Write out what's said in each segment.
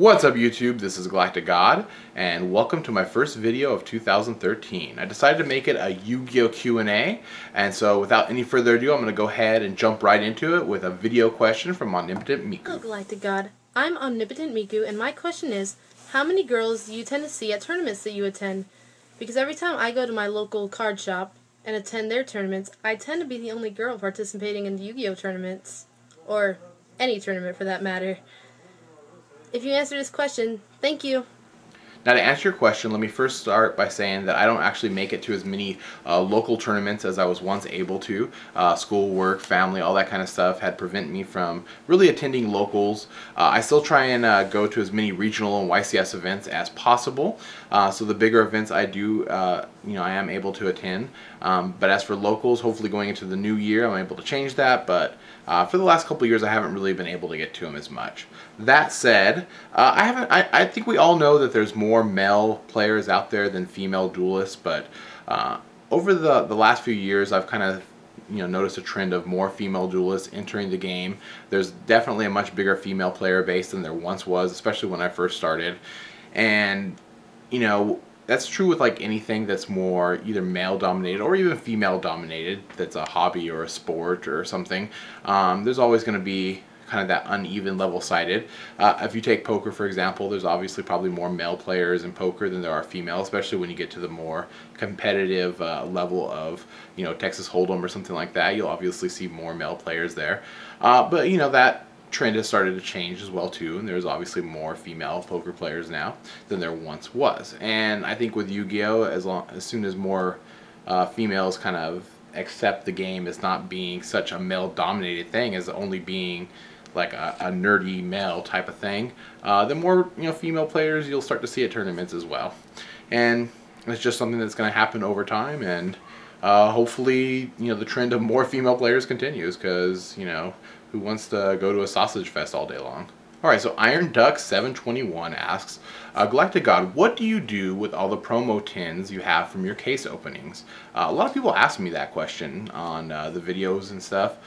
What's up YouTube, this is Galactic God, and welcome to my first video of 2013. I decided to make it a Yu-Gi-Oh! Q A, and so without any further ado, I'm going to go ahead and jump right into it with a video question from Omnipotent Miku. Hello Galactic God, I'm Omnipotent Miku, and my question is, how many girls do you tend to see at tournaments that you attend? Because every time I go to my local card shop and attend their tournaments, I tend to be the only girl participating in the Yu-Gi-Oh! Tournaments. Or any tournament for that matter. If you answer this question, thank you. Now to answer your question, let me first start by saying that I don't actually make it to as many local tournaments as I was once able to. School, work, family, all that kind of stuff had prevented me from really attending locals. I still try and go to as many regional and YCS events as possible. So the bigger events I do, I am able to attend. But as for locals, hopefully going into the new year, I'm able to change that. But for the last couple of years, I haven't really been able to get to them as much. That said, I think we all know that there's more male players out there than female duelists, but over the last few years, I've kind of noticed a trend of more female duelists entering the game. There's definitely a much bigger female player base than there once was, especially when I first started. And that's true with like anything that's more either male dominated or even female dominated, that's a hobby or a sport or something. There's always going to be kind of that uneven level sided. If you take poker for example, there's obviously probably more male players in poker than there are female, especially when you get to the more competitive level of Texas Hold'em or something like that. You'll obviously see more male players there, but that trend has started to change as well too, and there's obviously more female poker players now than there once was. And I think with Yu-Gi-Oh, as soon as more females kind of accept the game as not being such a male dominated thing, as only being like a nerdy male type of thing, the more female players you'll start to see at tournaments as well. And it's just something that's going to happen over time, and hopefully the trend of more female players continues, because who wants to go to a sausage fest all day long? Alright, so Iron Duck 721 asks, Galactic God, what do you do with all the promo tins you have from your case openings? A lot of people ask me that question on the videos and stuff.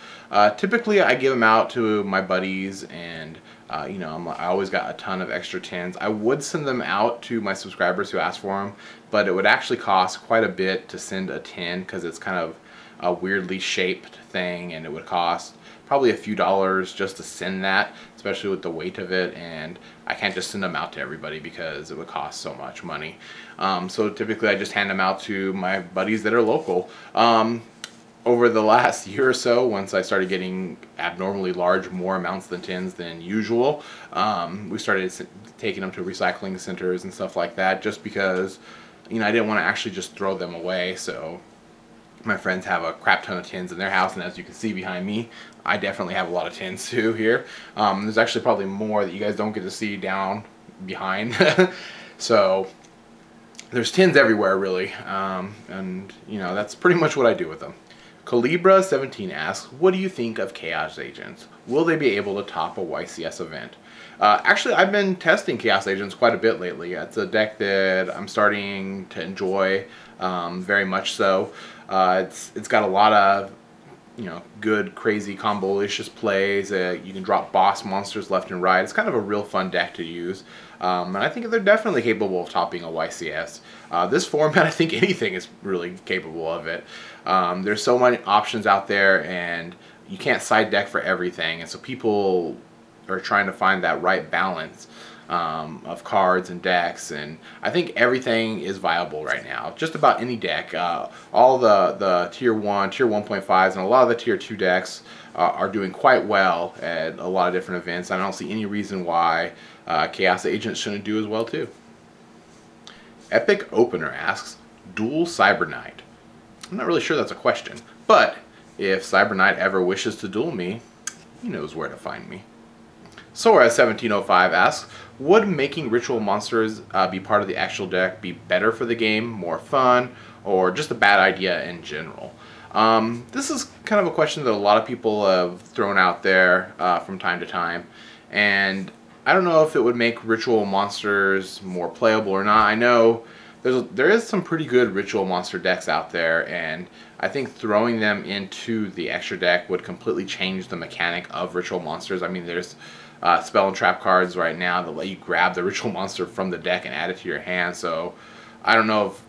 Typically I give them out to my buddies, and I always got a ton of extra tins. I would send them out to my subscribers who ask for them, but it would actually cost quite a bit to send a tin, because it's kind of a weirdly shaped thing, and it would cost probably a few dollars just to send that, especially with the weight of it, and I can't just send them out to everybody because it would cost so much money. So typically I just hand them out to my buddies that are local. Over the last year or so, once I started getting abnormally large, more amounts than tins than usual, we started taking them to recycling centers and stuff like that, just because I didn't want to actually just throw them away. So my friends have a crap ton of tins in their house, and as you can see behind me, I definitely have a lot of tins too here. There's actually probably more that you guys don't get to see down behind. So there's tins everywhere really, and that's pretty much what I do with them. Calibra 17 asks, what do you think of Chaos Agents? Will they be able to top a YCS event? Actually, I've been testing Chaos Agents quite a bit lately. It's a deck that I'm starting to enjoy, very much so. It's got a lot of good, crazy, combo-licious plays. You can drop boss monsters left and right. It's kind of a real fun deck to use. And I think they're definitely capable of topping a YCS. This format, I think anything is really capable of it. There's so many options out there, and you can't side deck for everything. And so people are trying to find that right balance of cards and decks, and I think everything is viable right now. Just about any deck, all the tier 1, tier 1.5s, and a lot of the tier 2 decks are doing quite well at a lot of different events. I don't see any reason why Chaos Agents shouldn't do as well too. Epic Opener asks, Duel Cyber Knight. I'm not really sure that's a question, but if Cyber Knight ever wishes to duel me, he knows where to find me. Sora1705 asks, would making ritual monsters be part of the actual deck be better for the game, more fun, or just a bad idea in general? This is kind of a question that a lot of people have thrown out there from time to time, and I don't know if it would make ritual monsters more playable or not. I know there is some pretty good ritual monster decks out there, and I think throwing them into the extra deck would completely change the mechanic of ritual monsters. I mean, there's spell and trap cards right now that let you grab the ritual monster from the deck and add it to your hand. So I don't know if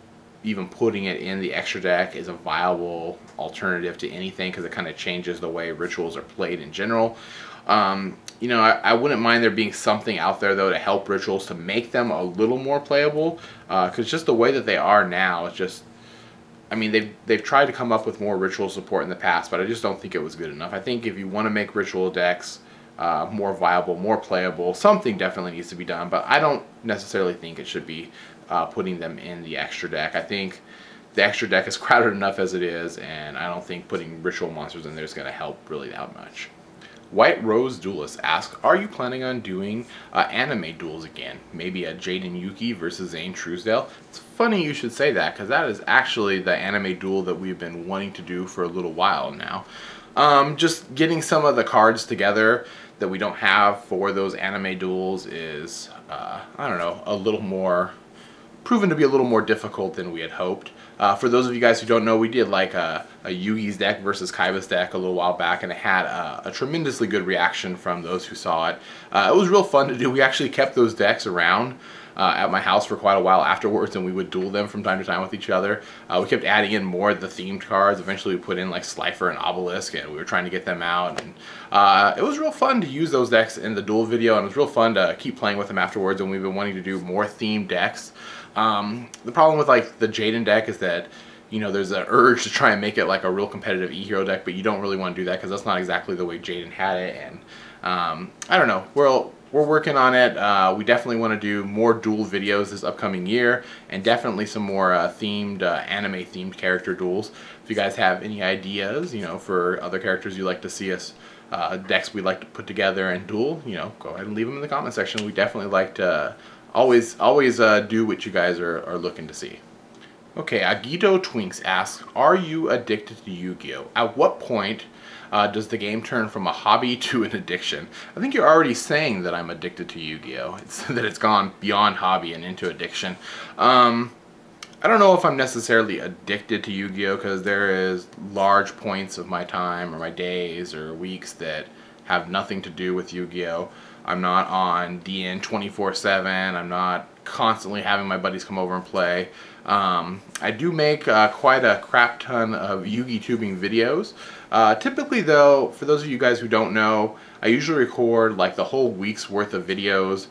even putting it in the extra deck is a viable alternative to anything, because it kind of changes the way rituals are played in general. You know, I wouldn't mind there being something out there though to help rituals to make them a little more playable, because just the way that they are now, it's just, I mean, they've tried to come up with more ritual support in the past, but I just don't think it was good enough. I think if you want to make ritual decks more viable, more playable, something definitely needs to be done, but I don't necessarily think it should be putting them in the extra deck. I think the extra deck is crowded enough as it is, and I don't think putting ritual monsters in there is going to help really that much. White Rose Duelist asks, are you planning on doing anime duels again? Maybe a Jaden Yuki versus Zane Truesdale? It's funny you should say that, because that is actually the anime duel that we've been wanting to do for a little while now. Just getting some of the cards together that we don't have for those anime duels is, I don't know, a little more, proven to be a little more difficult than we had hoped. For those of you guys who don't know, we did like a Yugi's deck versus Kaiba's deck a little while back, and it had a tremendously good reaction from those who saw it. It was real fun to do. We actually kept those decks around at my house for quite a while afterwards, and we would duel them from time to time with each other. We kept adding in more of the themed cards. Eventually we put in like Slifer and Obelisk, and we were trying to get them out. And it was real fun to use those decks in the duel video, and it was real fun to keep playing with them afterwards, and we've been wanting to do more themed decks. The problem with like the Jaden deck is that, you know, there's an urge to try and make it like a real competitive E-Hero deck, but you don't really want to do that because that's not exactly the way Jaden had it. And I don't know, we're working on it. We definitely want to do more duel videos this upcoming year, and definitely some more themed, anime themed character duels. If you guys have any ideas, you know, for other characters you'd like to see us, decks we'd like to put together and duel, you know, go ahead and leave them in the comment section. We definitely like to always do what you guys are looking to see. Okay, Agito Twinks asks, are you addicted to Yu-Gi-Oh? At what point does the game turn from a hobby to an addiction? I think you're already saying that I'm addicted to Yu-Gi-Oh. That it's gone beyond hobby and into addiction. I don't know if I'm necessarily addicted to Yu-Gi-Oh, because there is large points of my time or my days or weeks that have nothing to do with Yu-Gi-Oh. I'm not on DN 24/7. I'm not constantly having my buddies come over and play. I do make quite a crap ton of Yu-Gi tubing videos. Typically though, for those of you guys who don't know, I usually record like the whole week's worth of videos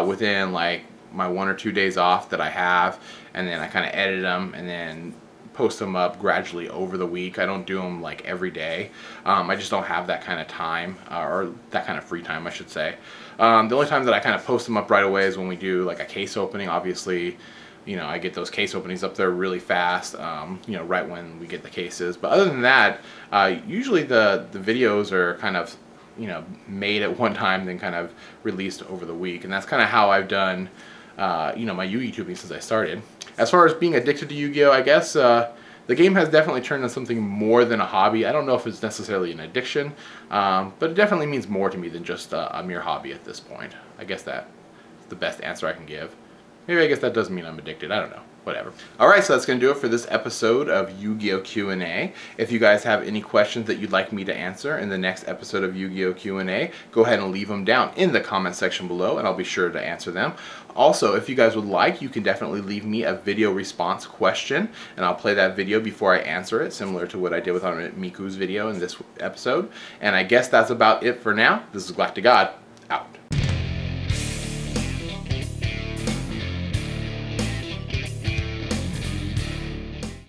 within like my 1 or 2 days off that I have, and then I kind of edit them and then post them up gradually over the week. I don't do them like every day. I just don't have that kind of time, or that kind of free time I should say. The only time that I kind of post them up right away is when we do like a case opening. Obviously, you know, I get those case openings up there really fast, you know, right when we get the cases. But other than that, usually the videos are kind of, you know, made at one time, then kind of released over the week. And that's kind of how I've done, you know, my Yu-Gi tubing since I started. As far as being addicted to Yu-Gi-Oh, I guess the game has definitely turned into something more than a hobby. I don't know if it's necessarily an addiction, but it definitely means more to me than just a mere hobby at this point. I guess that's the best answer I can give. Maybe I guess that doesn't mean I'm addicted. I don't know. Whatever. Alright, so that's going to do it for this episode of Yu-Gi-Oh! Q A. If you guys have any questions that you'd like me to answer in the next episode of Yu-Gi-Oh! Q A, go ahead and leave them down in the comment section below, and I'll be sure to answer them. Also, if you guys would like, you can definitely leave me a video response question, and I'll play that video before I answer it, similar to what I did with Miku's video in this episode. And I guess that's about it for now. This is GalacticGod.